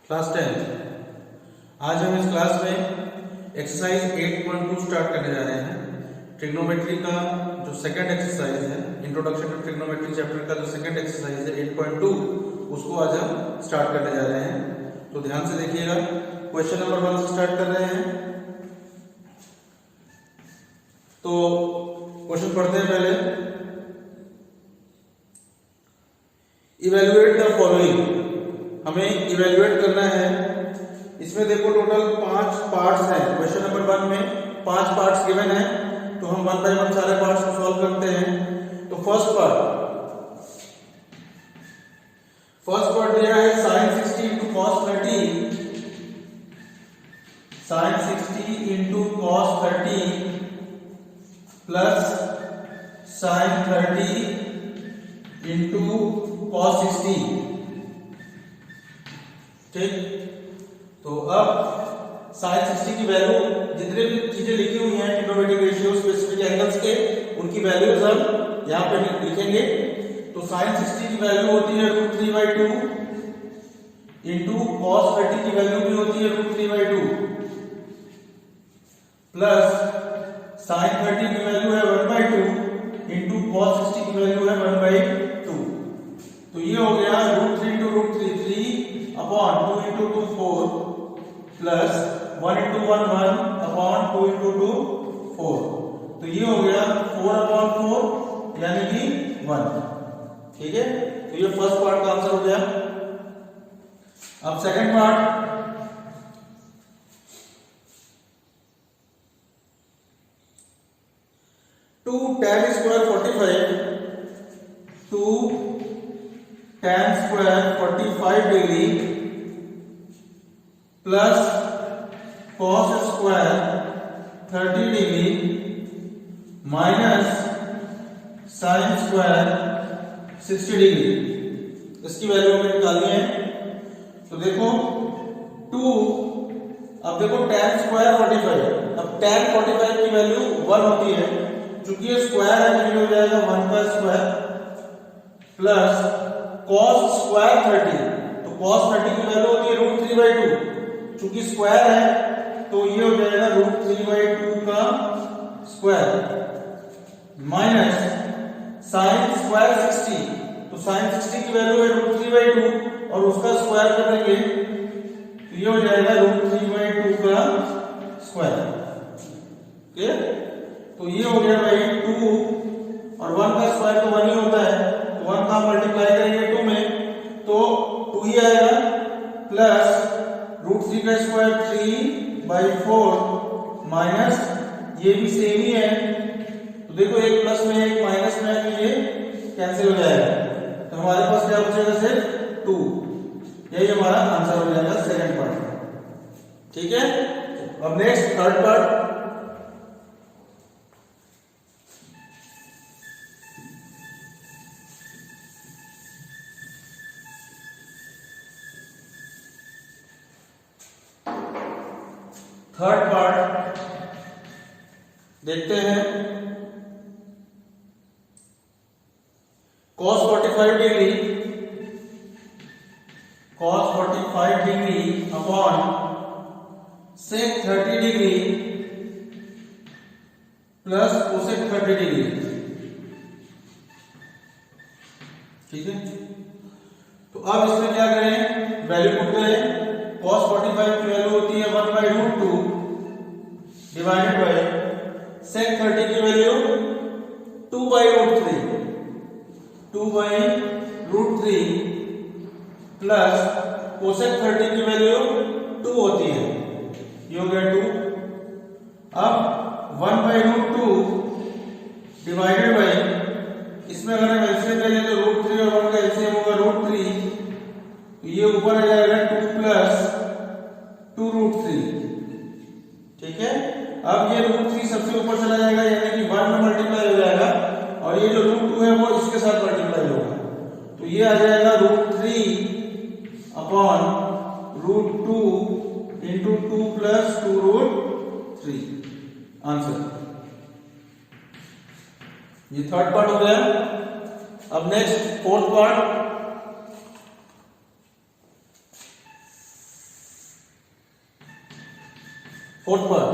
Class 10। आज हम इस क्लास में एक्सरसाइज 8.2 स्टार्ट करने जा रहे हैं। ट्रिग्नोमेट्री का जो सेकंड एक्सरसाइज है, इंट्रोडक्शन टू ट्रिग्नोमेट्री चैप्टर का जो सेकंड एक्सरसाइज है 8.2, उसको आज हम स्टार्ट करने जा रहे हैं। तो ध्यान से देखिएगा। क्वेश्चन नंबर 1 से स्टार्ट कर रहे हैं। तो क्वेश्चन पढ़ते हैं पहले। इवेल्युएट द फॉलोइंग, हमें इवेल्युएट करना है। इसमें देखो टोटल 5 पार्ट्स हैं। क्वेश्चन नंबर 1 में 5 पार्ट्स गिवन है, तो हम 1 बाय 1 सारे पार्ट्स को सॉल्व करते हैं। तो फर्स्ट पार्ट दिया है sin 60 into cos 30, sin 60 into cos 30 plus sin 30 into cos 60। ठीक, तो अब sin 60 की वैल्यू, जितने भी चीजें लिखी हुई हैं ट्रिग्नोमेट्रिक रेशियो स्पेसिफिक एंगल्स के, उनकी वैल्यूज हम यहां पे लिखेंगे। तो sin 60 की वैल्यू होती है √3/2 इंटू cos 30 की वैल्यू भी होती है √3/2 प्लस sin 30 की वैल्यू है 1/2 इंटू cos 60 की वैल्यू है 1/2। तो ये हो गया √3 into √3 3 upon 2 into 2 4 plus 1 into 1 1 upon 2 into 2 4। तो ये हो गया 4 upon 4 यानी कि 1। ठीक है, तो ये फर्स्ट पार्ट का आंसर हो गया। अब second part, two tan square 45 two tan square 45 degree plus cos square 30 degree minus sin square 60 degree, इसकी वैल्यू हमें निकालनी है। तो देखो 2, अब देखो tan स्क्वायर 45, अब tan 45 की वैल्यू 1 होती है, चूंकि ये स्क्वायर है तो ये हो जाएगा 1 का स्क्वायर प्लस cos स्क्वायर 30, तो cos 30 की वैल्यू होती है √3/2, चूंकि स्क्वायर है तो ये हो जाएगा √3/2 का स्क्वायर माइनस sin स्क्वायर 60, तो sin 60 की वैल्यू है √3/2 और उसका स्क्वायर करेंगे तो ये हो जाएगा √3/2 का स्क्वायर। ओके, तो ये हो गया भाई 2 और 1 का स्क्वायर तो 1 ही होता है, तो 1 का मल्टीप्लाई करेंगे 2 में तो 2 ही आएगा प्लस √3 का स्क्वायर 3/4 माइनस ये भी सेम ही है। तो देखो एक प्लस में एक माइनस में है तो ये कैंसिल हो जाएगा, तो हमारे पास क्या बचेगा सिर्फ 2। यही हमारा आंसर हो जाएगा सेकंड पार्ट। ठीक है, अब next third part. Third part देखते हैं। cos 45 degree upon sec 30 degree plus cosec 30 degree. ठीक है, तो अब इसमें क्या करें, वैल्यू पुट करें। cos 45 की वैल्यू होती है 1/√2 डिवाइडेड बाय sec 30 की वैल्यू 2/√3 प्लस cosec 30 की वैल्यू 2 होती है, ये हो गया 2। अब 1/√2 डिवाइडेड बाय, इसमें अगर हम एलसीएम ले लें तो √3 और 1 का एलसीएम होगा √3, तो ये ऊपर आ जाएगा 2 प्लस 2√3। ठीक है, अब ये √3 सबसे ऊपर चला जाएगा यानी कि 1 में मल्टीप्लाई हो जाएगा और ये जो √2 है वो इसके साथ मल्टीप्लाई होगा, तो ये आ जाएगा √3 अपॉन √2 इंटू 2 प्लस 2√3 आंसर। ये थर्ड पार्ट हो गया। अब next fourth part, fourth part,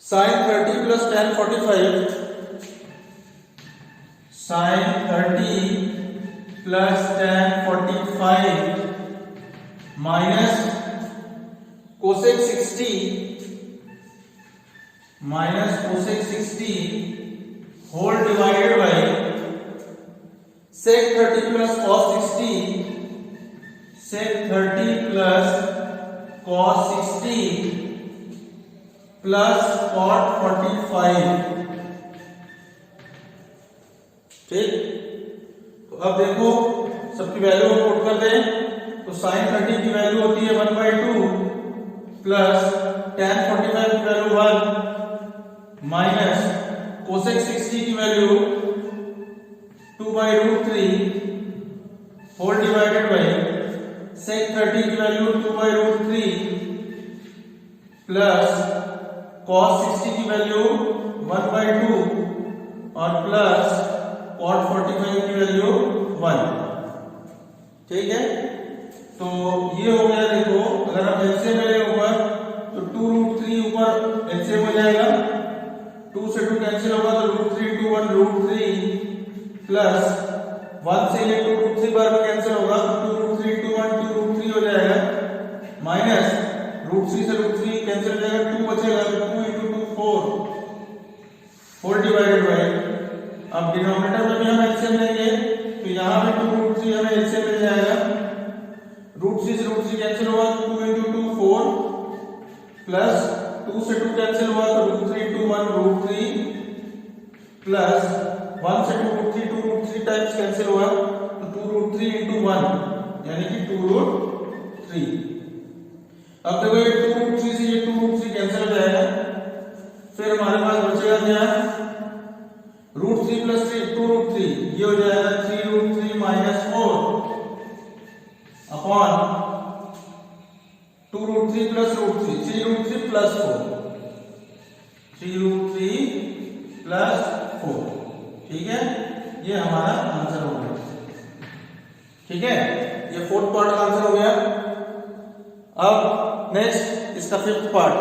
sin 30 plus tan 45, sin 30 plus tan 45 minus cosec 60 whole divided by sec 30 plus cos 60, sec 30 plus cos 60 plus cot 45। ठीक, तो अब देखो सबकी वैल्यू को पुट कर दें, तो sin 30 की वैल्यू होती है 1/2 प्लस tan 45 की वैल्यू 1 माइनस cosec 60 की value 2/√3 whole divided by sec 30 की वैल्यू 2/√3 प्लस cos 60 की वैल्यू 1/2 और प्लस cot 45 की वैल्यू 1। ठीक है, तो ये हो गया। देखो अगर आप एलसीएम ले ऊपर तो 2√3 ऊपर एलसीएम हो जाएगा, 2 से 2 कैंसिल होगा तो √3 × 1 √3 प्लस 1 से ये 2√3 बार कैंसिल होगा तो 2√3 × 1 2√3 हो जाएगा माइनस √3 से √3 कैंसिल हो जाएगा, 2 बचेगा तो 2 × 2 4 होल डिवाइडेड बाय। अब डिनोमिनेटर में भी हम एलसीएम लेंगे तो यहां पे 2√3 हमें एलसीएम मिल जाएगा, √3 से √3 कैंसिल होगा तो 2 × 2 4 प्लस 2 से 2 कैंसिल हुआ तो √3 × 1 √3 प्लस 1 से 2√3 2√3 टाइम्स कैंसिल हुआ तो 2√3 × 1 यानी कि 2√3। अब देखो ये 2√3 से ये 2√3 कैंसिल हो जाएगा, फिर हमारे पास बचेगा क्या, √3 प्लस 3 2√3 ये हो जाएगा 3√3 minus 4 upon 2√3 plus √3 3√3 plus 4 3√3 plus 4। ठीक है, ये हमारा आंसर हो गया। ठीक है, ये फोर्थ पार्ट का आंसर हो गया। अब नेक्स्ट इसका fifth part,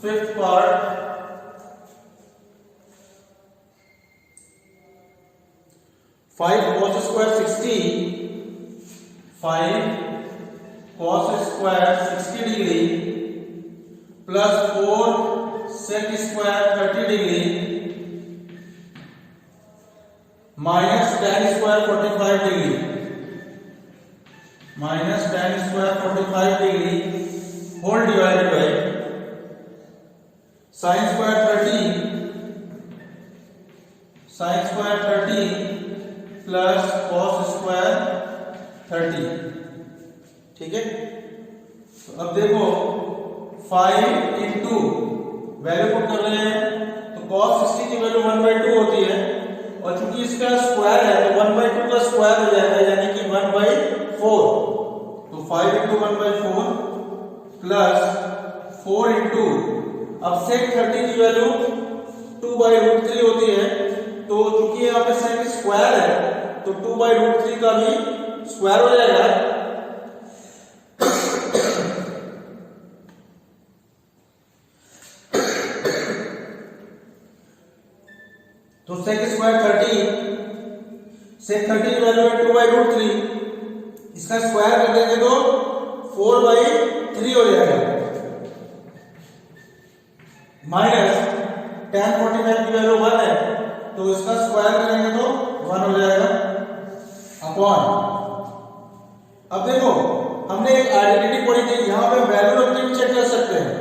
fifth part 5 cos square 60 5 cos square 60 degree plus 4 sec square 30 degree minus tan square 45 degree minus tan square 45 degree whole divided by sin square 30 plus cos square 30। ठीक है, तो अब देखो 5 into value put कर रहे हैं तो cos 60 की वैल्यू 1/2 होती है और चूंकि इसका स्क्वायर है तो 1/2 का स्क्वायर हो जाएगा यानी कि 1/4। तो 5 इंटू 1/4 प्लस 4 इंटू, अब sec 30 की वैल्यू 2/√3 होती है तो चूंकि यहाँ पे sec स्क्वायर है तो 2/√3 का भी स्क्वायर हो जाएगा। तो sec स्क्वायर 30 की वैल्यू है 2/√3, इसका स्क्वायर कर देंगे तो 4/3 हो जाएगा माइनस tan 45 की वैल्यू 1 है तो इसका स्क्वायर करेंगे तो 1 हो जाएगा अपॉन। अब देखो हमने एक आइडेंटिटी पढ़ी थी, यहां पे वैल्यू रख के भी चेक कर सकते हैं।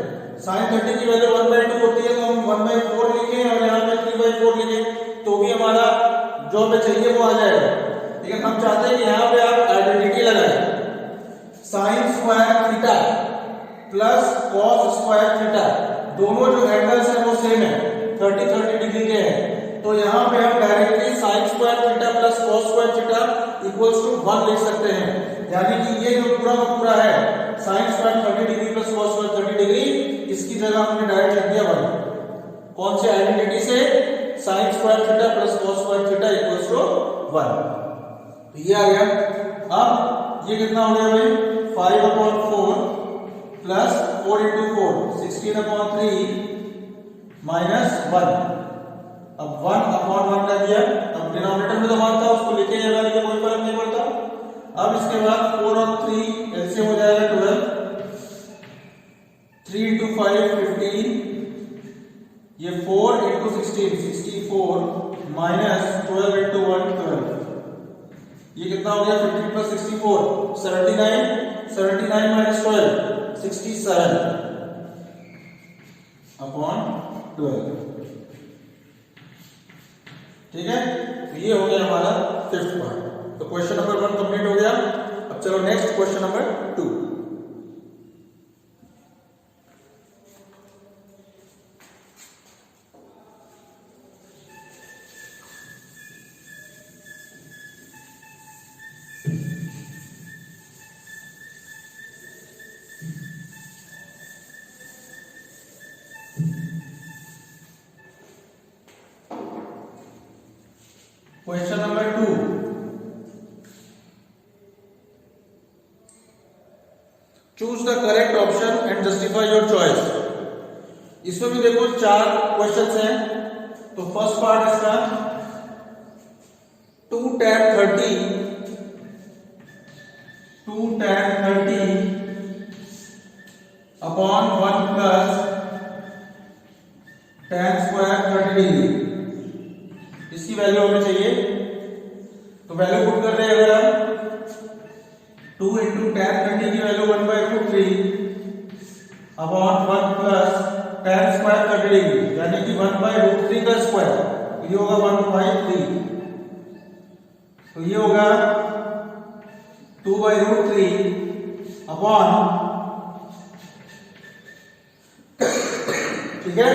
sin 30 की वैल्यू 1/2 होती है तो हम 1/4 लिखें और यहां पे 3/4 लिखें तो भी हमारा जो हमें चाहिए वो आ जाएगा। लेकिन हम चाहते हैं कि यहां पे आप आइडेंटिटी लगाएं, sin square theta plus cos square theta दोनों जो एंगल्स हैं वो सेम है, 30 डिग्री के हैं। तो यहाँ पे हम directly sin square theta plus cos square theta equals to 1 लिख सकते हैं। यानी कि ये जो पूरा का पूरा है sin square 30 degree plus cos square 30 degree, इसकी जगह हमने डायरेक्ट लिख दिया 1। कौन से आइडेंटिटी से? sin square theta plus cos square theta equals to 1। तो ये आ गया। अब ये कितना हो गया भाई? 5/4 प्लस 4 into 4 16/3 माइनस 1। अब 1/1 कर दिया। अब डिनोमिनेटर में तो 1 था, उसको लिखे या ना लिखे कोई फर्क नहीं पड़ता। अब इसके बाद 4 और 3 एलसीएम हो जाएगा 12। 3 into 5 15, ये 4 into 16 64 माइनस 12 into 1 12। ये कितना हो गया? 15 plus 64 79 79 minus 12 67 upon 12। ठीक है, तो ये हो गया हमारा फिफ्थ पार्ट। तो क्वेश्चन नंबर 1 कंप्लीट हो गया। अब चलो next question number 2। Question number 2, choose the correct option and justify your choice. इसमें भी देखो 4 क्वेश्चंस हैं। तो फर्स्ट पार्ट इसका 2 tan 30 upon 1 plus tan square 30 degree, इसकी वैल्यू हमें चाहिए। तो वैल्यू पुट कर रहे हैं। अगर हम 2 into tan 30 की value 1/√3 upon 1 plus tan square 30 degree, यानी कि 1/√3 का स्क्वायर, तो ये होगा 1/3। तो ये होगा 2/√3 अपॉन, ठीक है,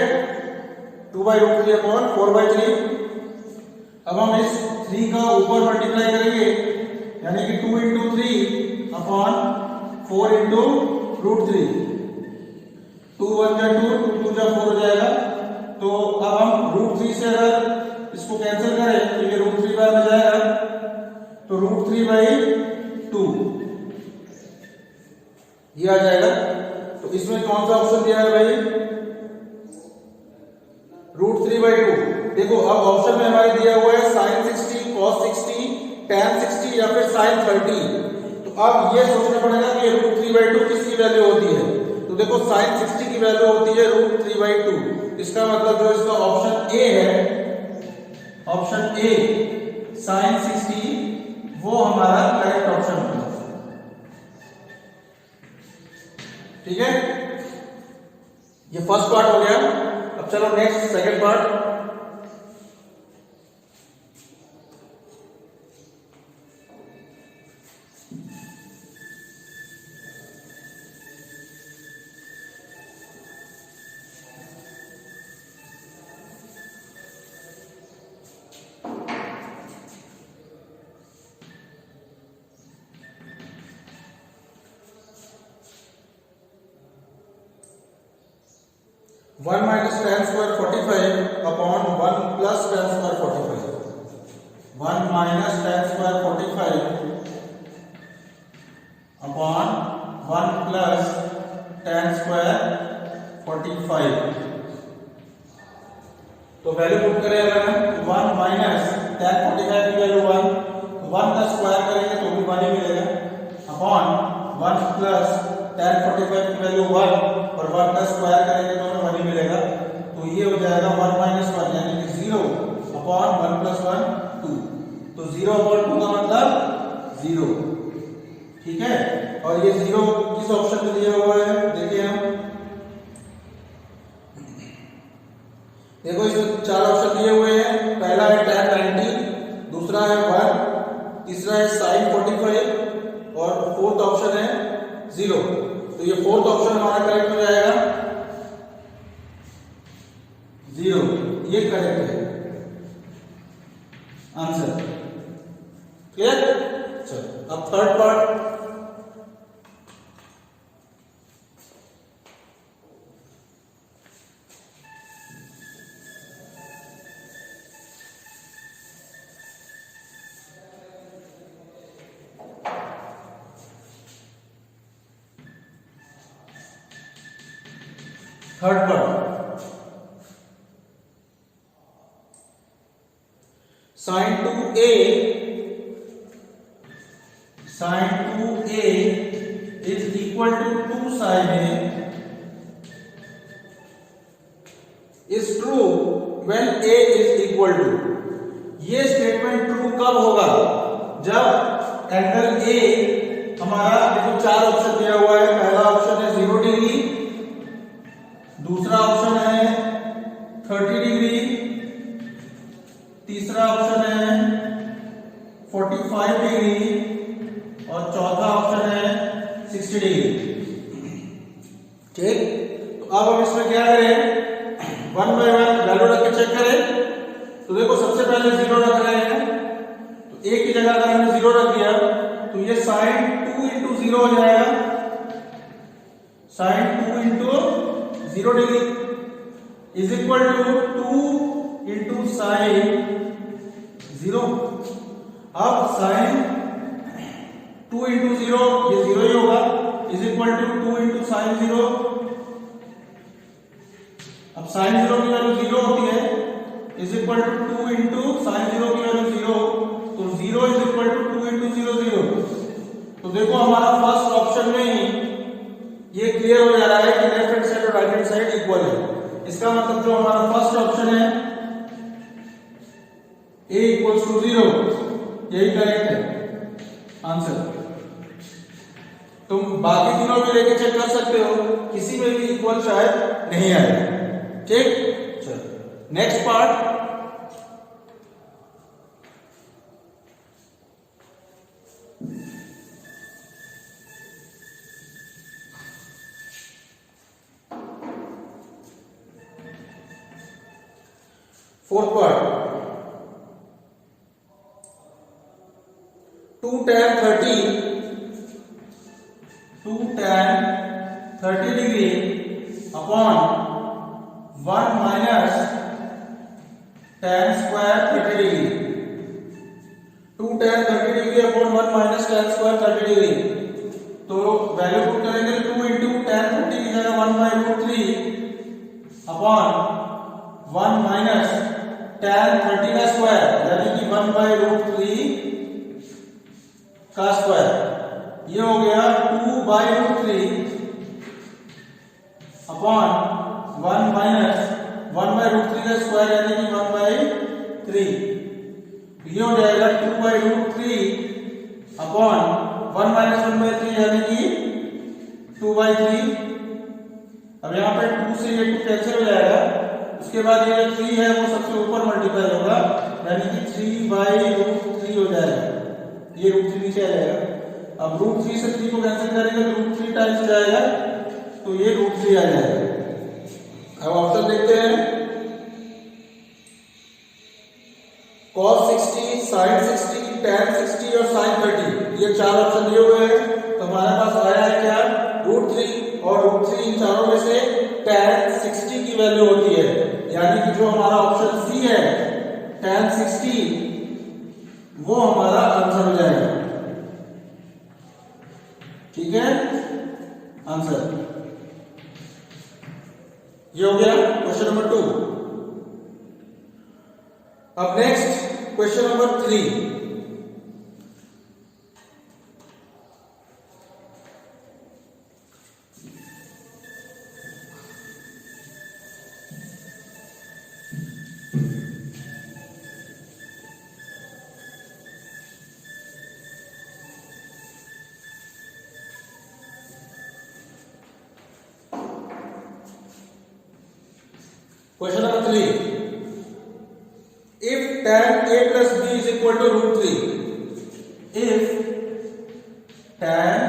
2/√3 अपॉन 4/3। अब हम इस 3 का ऊपर मल्टीप्लाई करेंगे, यानी कि 2 into 3 अपॉन 4 into √3। 2 1 जा 2, 2 2 जा 4 हो जाएगा। तो अब हम √3 से अगर इसको कैंसिल करें तो ये √3 बार में जाएगा, तो √3/2 ये आ जाएगा। तो इसमें कौन सा ऑप्शन दिया है भाई? √3/2। देखो अब ऑप्शन में हमारे दिया हुआ है sin 60, cos 60, tan 60 या फिर sin 30। तो अब ये सोचना पड़ेगा कि √3/2 किसकी वैल्यू होती है। तो देखो sin 60 की वैल्यू होती है √3/2। इसका मतलब जो इसका ऑप्शन ए है, ऑप्शन ए sin 60, वो हमारा करेक्ट ऑप्शन है। ठीक है, ये फर्स्ट पार्ट हो गया। अब चलो next second part. One minus tan square 45 upon 1 plus tan square 45। 1 minus tan square 45 upon 1 plus tan square 45। तो वैल्यू पुट करें अगर हम 1 माइनस tan 45 की वैल्यू 1, तो 1 का स्क्वायर करेंगे तो भी 1 ही मिलेगा, अपॉन 1 प्लस tan 45 की वैल्यू 1 और 1 का स्क्वायर करेंगे तो हमें 1 ही मिलेगा। तो ये हो जाएगा 1 माइनस 1 यानी कि 0 अपॉन 1 प्लस 1 2। तो 0 अपॉन 2 का मतलब 0। ठीक है, और ये 0 किस ऑप्शन में दिया हुआ है देखिए हम। देखो इसमें 4 ऑप्शन दिए हुए हैं। पहला है tan 90, दूसरा है 1, तीसरा है sin 45 और फोर्थ ऑप्शन है 0। तो ये फोर्थ ऑप्शन हमारा करेक्ट हो जाएगा 0, ये करेक्ट है आंसर। क्लियर? चलो अब third part. Third part, sin 2a is equal to 2 sin a is true when a is equal to। ये स्टेटमेंट ट्रू कब होगा? जब एंगल a हमारा, देखो चार ऑप्शन दिया हुआ है। पहला ऑप्शन है 0 डिग्री, दूसरा ऑप्शन है 30 डिग्री, तीसरा ऑप्शन है 45 डिग्री और चौथा ऑप्शन है 60 डिग्री। ठीक, तो अब हम इसमें क्या करें, वन बाय वन वैल्यू रख के चेक करें। तो देखो सबसे पहले 0 रख रहे हैं, तो एक की जगह अगर हमने 0 रख दिया तो ये sin 2 into 0 हो जाएगा। sin 2 into 0 degree is equal to 2 into sin 0। अब sin 2 into 0 ये 0 ही होगा, is equal to 2 into sin 0। अब sin 0 की वैल्यू 0 होती है, is equal to 2 into sin 0 की वैल्यू 0, तो 0 इज इक्वल टू 2 into 0 0। तो देखो हमारा फर्स्ट ऑप्शन में ही ये क्लियर हो जा रहा है कि लेफ्ट हैंड साइड और राइट हैंड साइड इक्वल है। इसका मतलब जो हमारा फर्स्ट ऑप्शन है a equals to 0, यही करेक्ट है आंसर। तुम बाकी तीनों भी लेके चेक कर सकते हो, किसी में भी इक्वल शायद नहीं आएगा। ठीक, चलो next part. Fourth part, 2 tan 30 degree upon 1 minus tan square 30 degree. 2 tan 30 degree upon 1 minus tan square 30 degree, तो वैल्यू पुट करेंगे 2 into tan 30 की जगह 1 by root 3 upon 1 minus tan 30 का स्क्वायर यानी कि 1 by root 3 का स्क्वायर। ये हो गया 2 by root 3 upon 1 minus 1 by root 3 का स्क्वायर यानी कि 1 by 3। ये हो जाएगा 2 by root 3 upon 1 minus 1 by 3 यानी कि 2 by 3। अब यहाँ पे 2 से ये 2 कैंसिल हो जाएगा, उसके बाद ये 3 है वो सबसे ऊपर मल्टीप्लाई होगा यानी कि 3 by root 3 हो जाएगा। ये रूट 3 नीचे आ जाएगा। अब रूट 3 से 3 को कैंसिल करेंगे तो रूट 3 टाइम्स जाएगा, तो ये रूट 3 आ जाएगा। अब ऑप्शन देखते हैं, cos 60, sin 60, tan 60 और sin 30, ये चार ऑप्शन दिए हुए हैं। तो हमारे पास आया है क्या, रूट 3, और रूट 3 इन चारों में से tan 60 की वैल्यू होती है, यानी कि जो हमारा ऑप्शन सी है tan 60 वो हमारा आंसर हो जाएगा। ठीक है, आंसर ये हो गया क्वेश्चन नंबर 2। अब next question number 3। Question number 3. If tan a plus b is equal to root 3, if tan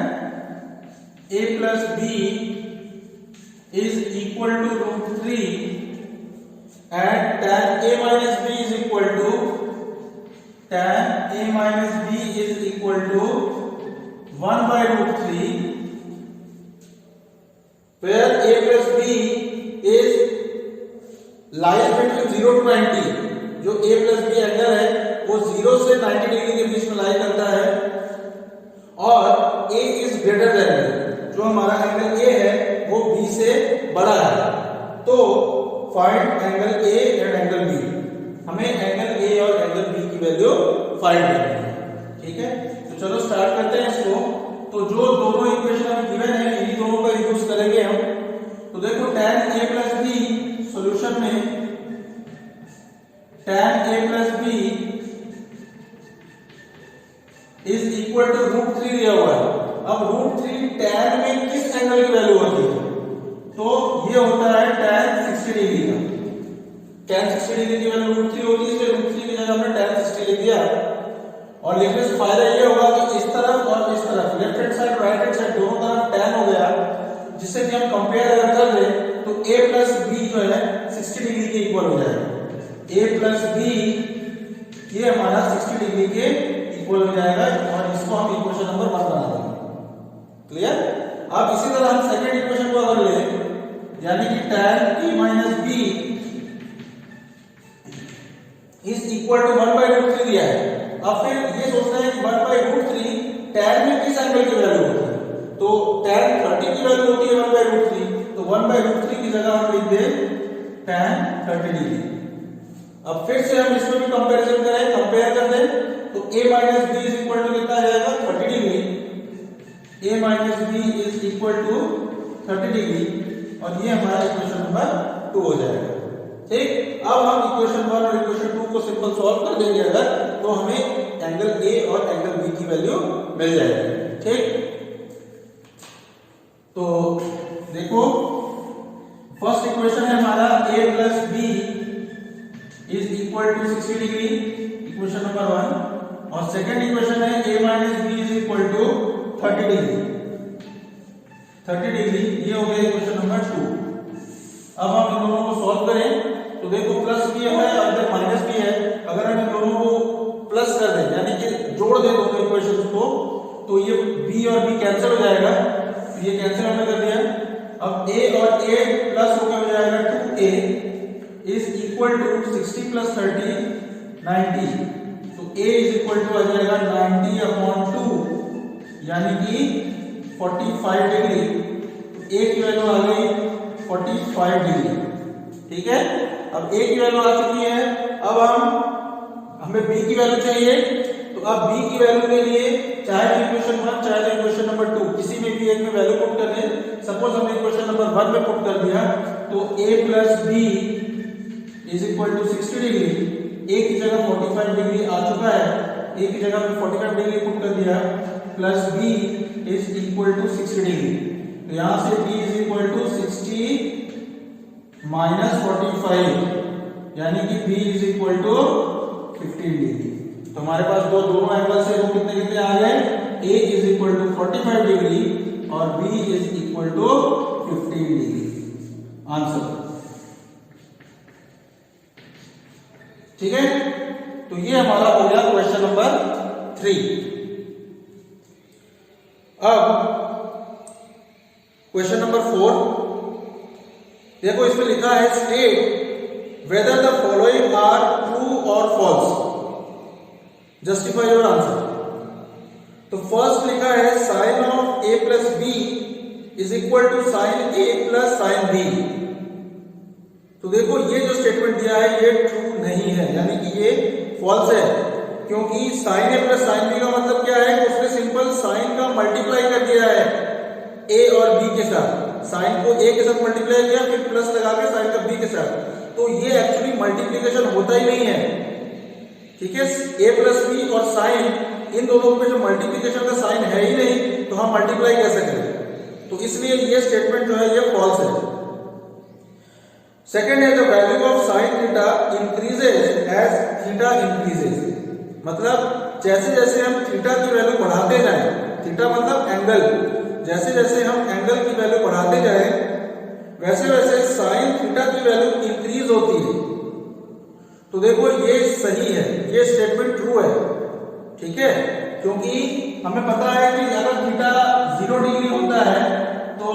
a plus b is equal to root 3 and tan a minus b is equal to tan a minus b equal to 1/√3 where a plus b is lies between 0 to 90. जो a plus b angle है वो 0 से 90 degree के बीच में लाई करता है और a is greater than b, जो हमारा एंगल a है वो b से बड़ा है। तो find angle a and angle b, हमें एंगल a और एंगल b की वैल्यू फाइंड करनी है। ठीक है, तो चलो स्टार्ट करते हैं इसको। तो जो दोनों इक्वेशन हमें गिवन है इन्हीं दोनों का यूज करेंगे हम। तो देखो tan a plus b solution में tan a plus b is equal to √3 दिया हुआ है। अब √3 tan में किस एंगल की वैल्यू होती है? तो ये होता है tan 60 डिग्री का। tan 60 डिग्री की वैल्यू √3 होती है, इसलिए √3 की जगह हमने tan 60 लिख दिया। और लिखने से फायदा ये होगा कि इस तरफ और इस तरफ left hand side right hand side दोनों तरफ tan हो गया, जिससे कि हम कंपेयर अगर कर ले तो a प्लस b जो है 60 डिग्री के इक्वल हो जाएगा। a प्लस b ये हमारा 60 डिग्री के इक्वल हो जाएगा और इसको हम इक्वेशन नंबर 1 बना देंगे। क्लियर? अब इसी तरह हम सेकंड इक्वेशन को अगर ले, यानी कि tan a minus b is equal to 1/√3 दिया है। अब फिर ये सोचना है कि 1/√3 tan में किस एंगल की वैल्यू होती है? तो tan 30 की वैल्यू होती है 1/√3, तो 1/√3 की जगह हम लिख दें tan 30 डिग्री। अब फिर से हम इसमें भी कंपैरिजन करें, कंपेयर कर दें, तो a minus b is equal to कितना जाएगा 30 degree. a minus b is equal to 30 degree और ये हमारा इक्वेशन नंबर 2 हो जाएगा। ठीक, अब हम इक्वेशन 1 और इक्वेशन 2 को सिंपल सॉल्व कर देंगे अगर, तो हमें एंगल a और एंगल b की वैल्यू मिल जाएगी। ठीक, तो देखो फर्स्ट इक्वेशन है हमारा a plus b is equal to 60 degree, equation number 1, और सेकंड इक्वेशन है a minus b is equal to 30 degree. 30 degree ये हो गया इक्वेशन नंबर 2। अब हम इन दोनों को सॉल्व करें तो देखो प्लस भी है और इधर माइनस भी है। अगर हम इन दोनों को प्लस कर दें यानी कि जोड़ दें दोनों इक्वेशंस को, तो ये b और b कैंसिल हो जाएगा, तो ये कैंसिल हमने कर दिया। अब a और a प्लस होकर हो जाएगा 2a is equal to 60 plus 30 90, तो a इज इक्वल टू आ जाएगा 90/2 यानी कि 45 डिग्री। तो a की वैल्यू आ गई 45 डिग्री। ठीक है, अब a की वैल्यू आ चुकी है। अब हमें b की वैल्यू चाहिए, तो अब b की वैल्यू के लिए चाहे इक्वेशन 1 चाहे इक्वेशन नंबर 2 किसी में भी एक में वैल्यू पुट कर दें। सपोज हमने इक्वेशन नंबर 1 में पुट कर दिया तो a plus b is equal to 60 degree. a की जगह 45 डिग्री आ चुका है, a की जगह हमने 45 डिग्री पुट कर दिया, plus b is equal to 60 degree. तो यहां से b is equal to 60 minus 45 यानी कि b is equal to 15 degree. तो हमारे पास दोनों एंगल से वो कितने कितने आ गए, a is equal to 45 degree और b is equal to 15 degree. Answer. ठीक है, तो ये हमारा हो गया क्वेश्चन नंबर 3। अब क्वेश्चन नंबर 4 देखो, इसमें लिखा है state whether the following are true और फॉल्स, जस्टिफाई योर आंसर। तो फर्स्ट लिखा है sine of a plus b is equal to sine a plus sine b। तो देखो ये जो स्टेटमेंट दिया है ये ट्रू नहीं है, यानी कि ये फॉल्स है, क्योंकि sine a plus sine b का मतलब क्या है, उसने सिंपल साइन का मल्टीप्लाई कर दिया है a और b के साथ। साइन को a के साथ मल्टीप्लाई किया, फिर प्लस लगा के साइन का b के साथ, तो ये एक्चुअली मल्टीप्लिकेशन होता ही नहीं है। ठीक है, a प्लस b और साइन इन दोनों में जो मल्टीप्लिकेशन का साइन है ही नहीं, तो हम मल्टीप्लाई कैसे करें? तो इसलिए ये स्टेटमेंट जो है ये फॉल्स है। सेकेंड है the value of sine theta increases as theta increases, मतलब जैसे जैसे हम थीटा की वैल्यू बढ़ाते जाएं, थीटा मतलब एंगल, जैसे जैसे हम एंगल की वैल्यू बढ़ाते जाएं वैसे वैसे साइन थीटा की वैल्यू इंक्रीज होती है। तो देखो ये सही है, ये स्टेटमेंट ट्रू है। ठीक है, क्योंकि हमें पता है कि अगर थीटा 0 डिग्री होता है तो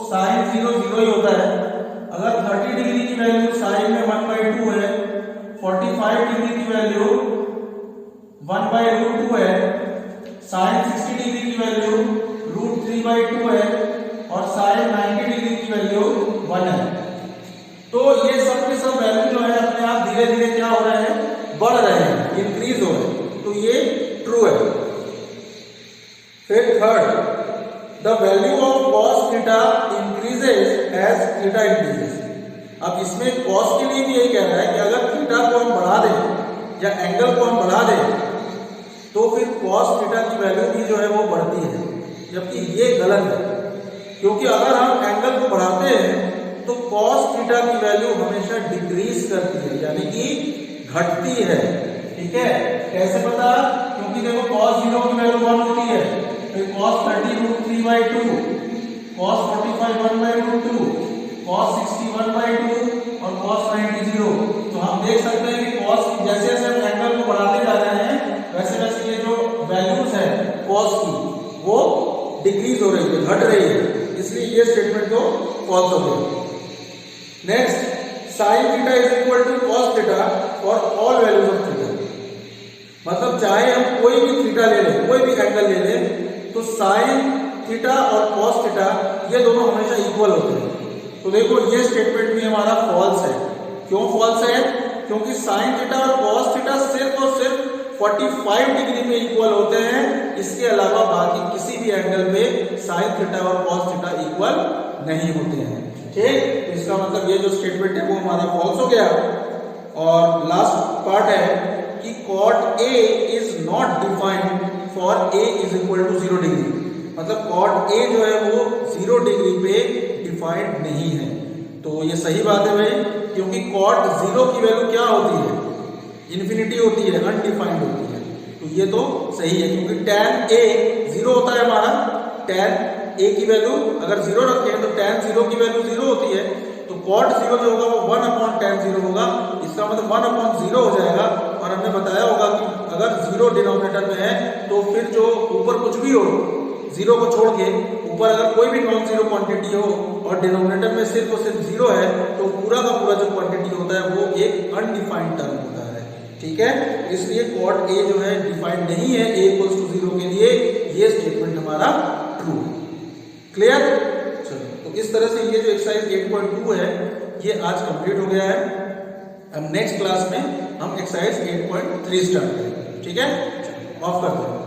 साइन 0 0 ही होता है। अगर 30 डिग्री की वैल्यू साइन में 1/2 है, 45 डिग्री की वैल्यू 1/√2 है, साइन 60 डिग्री की वैल्यू √3/2 है और साइन 90 डिग्री की वैल्यू 1 है। तो ये सब के सब वैल्यू जो है अपने आप धीरे धीरे क्या हो रहे हैं, बढ़ रहे हैं, इंक्रीज हो रहे हैं। तो ये ट्रू है। फिर third, the value of cos theta increases as theta increases. अब इसमें cos के लिए भी यही कह रहा है कि अगर थीटा को हम बढ़ा दें या एंगल को हम बढ़ा दें तो फिर cos थीटा की वैल्यू भी जो है वो बढ़ती है, जबकि ये गलत है। क्योंकि अगर हम एंगल को बढ़ाते हैं तो cos थीटा की वैल्यू हमेशा डिक्रीज करती है, यानी कि घटती है। ठीक है, कैसे पता? क्योंकि देखो cos 0 की वैल्यू 1 होती है, फिर cos 30 √3/2, cos 45 1/√2, cos 60 1/2 और cos 90 0। तो हम देख सकते हैं कि cos जैसे जैसे हम एंगल को बढ़ाते जा रहे हैं वैसे वैसे ये जो वैल्यूज है cos की वो डिक्रीज हो रही है, घट रही है, इसलिए ये स्टेटमेंट तो फॉल्स हो गया। Next, sin theta is equal to cos theta for all values of theta. मतलब चाहे हम कोई भी थीटा ले लें, कोई भी एंगल ले लें, तो sin थीटा और cos थीटा ये दोनों हमेशा इक्वल होते हैं। तो देखो ये स्टेटमेंट भी हमारा फॉल्स है। क्यों फॉल्स है? क्योंकि sin थीटा और cos थीटा सिर्फ और सिर्फ 45 डिग्री में इक्वल होते हैं, इसके अलावा बाकी किसी भी एंगल पे sin थीटा और cos थीटा इक्वल नहीं होते हैं। ठीक, तो इसका मतलब ये जो स्टेटमेंट है वो हमारा फॉल्स हो गया। और लास्ट पार्ट है कि cot A is not defined for A is equal to 0 degree. मतलब cot A जो है वो 0 डिग्री पे डिफाइंड नहीं है। तो ये सही बात है भाई, क्योंकि cot 0 की वैल्यू क्या होती है? इन्फिनिटी होती है, अनडिफाइंड होती है। तो ये तो सही है, क्योंकि tan A 0 होता है हमारा। tan A की वैल्यू अगर 0 रखें तो tan 0 की वैल्यू 0 होती है, तो cot 0 जो होगा वो 1/tan 0 होगा। इसका मतलब 1/0 हो जाएगा। और हमने बताया होगा कि अगर 0 डिनोमिनेटर में है तो फिर जो ऊपर कुछ भी हो, 0 को छोड़ के ऊपर अगर कोई भी नॉन जीरो क्वांटिटी हो और डिनोमिनेटर में सिर्फ और सिर्फ 0 है, तो पूरा का पूरा जो क्वांटिटी होता है वो एक अनडिफाइंड टर्म होता है। ठीक है, इसलिए cot A जो है डिफाइंड नहीं है A इक्वल्स टू 0 के लिए। ये स्टेटमेंट हमारा ट्रू है। क्लियर? चलो, तो इस तरह से ये जो एक्सरसाइज 8.2 है ये आज कंप्लीट हो गया है। अब नेक्स्ट क्लास में हम एक्सरसाइज 8.3 स्टार्ट करेंगे। ठीक है, ऑफ करते हैं।